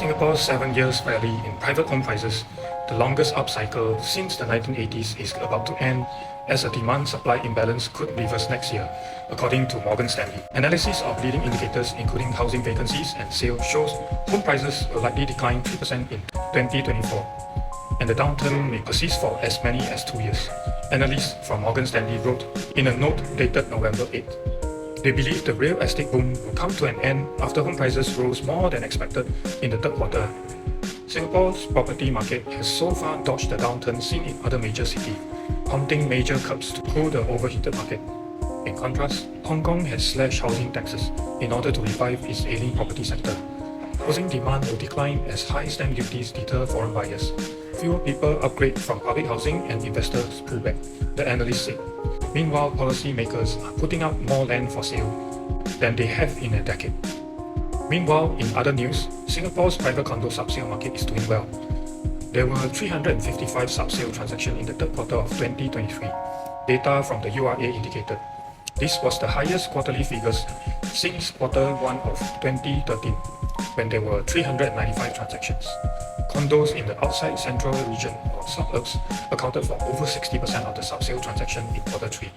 Singapore's 7 years rally in private home prices, the longest upcycle since the 1980s, is about to end as a demand-supply imbalance could reverse next year, according to Morgan Stanley. Analysis of leading indicators including housing vacancies and sales shows home prices will likely decline 3% in 2024, and the downturn may persist for as many as 2 years. Analysts from Morgan Stanley wrote in a note dated November 8. They believe the real estate boom will come to an end after home prices rose more than expected in the third quarter. Singapore's property market has so far dodged the downturn seen in other major cities, prompting major curbs to cool the overheated market. In contrast, Hong Kong has slashed housing taxes in order to revive its ailing property sector. Housing demand will decline as high stamp duties deter foreign buyers. Fewer people upgrade from public housing and investors pull back, the analyst said. Meanwhile, policymakers are putting up more land for sale than they have in a decade. Meanwhile, in other news, Singapore's private condo subsale market is doing well. There were 355 subsale transactions in the third quarter of 2023, data from the URA indicated. This was the highest quarterly figures since quarter 1 of 2013, when there were 395 transactions. Condos in the outside central region or suburbs accounted for over 60% of the subsale transaction in quarter 3,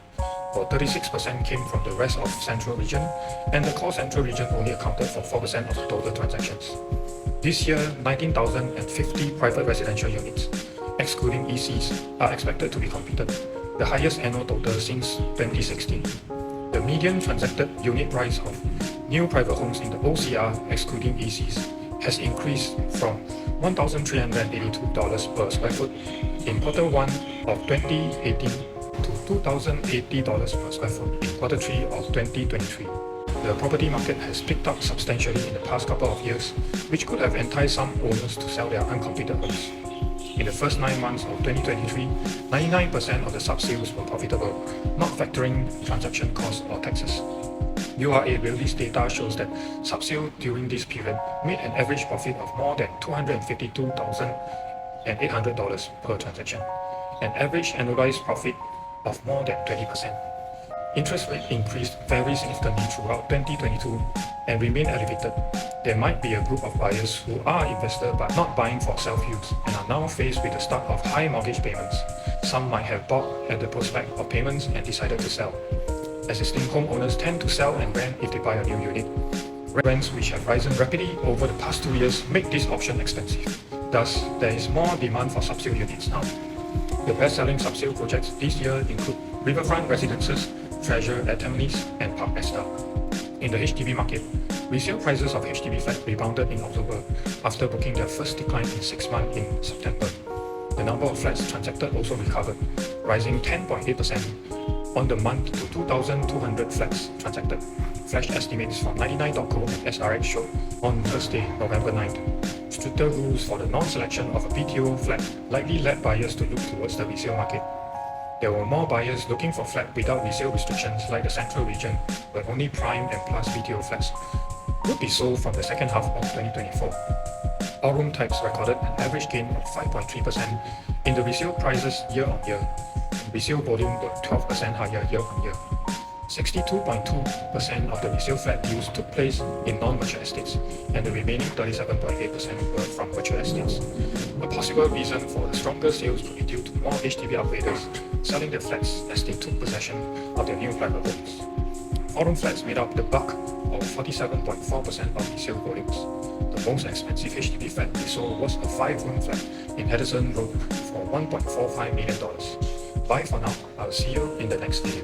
while 36% came from the rest of central region, and the core central region only accounted for 4% of the total transactions. This year, 19,050 private residential units, excluding ECs, are expected to be completed, the highest annual total since 2016. The median transacted unit price of new private homes in the OCR, excluding ECs, has increased from $1,382 per square foot in quarter 1 of 2018 to $2,080 per square foot in quarter 3 of 2023. The property market has picked up substantially in the past couple of years, which could have enticed some owners to sell their uncompleted homes. In the first 9 months of 2023, 99% of the subsales were profitable, not factoring transaction costs or taxes. URA released data shows that subsale during this period made an average profit of more than $252,800 per transaction, an average annualized profit of more than 20%. Interest rate increased very significantly throughout 2022 and remain elevated. There might be a group of buyers who are investors but not buying for self-use and are now faced with the start of high mortgage payments. Some might have bought at the prospect of payments and decided to sell. Existing homeowners tend to sell and rent if they buy a new unit. Rents which have risen rapidly over the past 2 years make this option expensive. Thus, there is more demand for subsale units now. The best-selling subsale projects this year include Riverfront Residences, Treasure at Tampines, and Park Esta. In the HDB market, resale prices of HDB flats rebounded in October after booking their first decline in 6 months in September. The number of flats transacted also recovered, rising 10.8% on the month to 2,200 flats transacted. Flash estimates from 99.co and SRX showed on Thursday, November 9th. Stricter rules for the non-selection of a BTO flat likely led buyers to look towards the resale market. There were more buyers looking for flats without resale restrictions like the central region, where only prime and plus BTO flats would be sold from the second half of 2024. All room types recorded an average gain of 5.3% in the resale prices year-on-year. Resale volume were 12% higher year-on-year. 62.2% of the resale flat deals took place in non-mature estates, and the remaining 37.8% were from mature estates. A possible reason for the stronger sales could be due to more HDB upgraders selling their flats as they took possession of their new private homes. 4-room flats made up the bulk of 47.4% of resale volumes. The most expensive HDB flat we sold was a 5-room flat in Henderson Road for $1.45 million. Bye for now. I'll see you in the next video.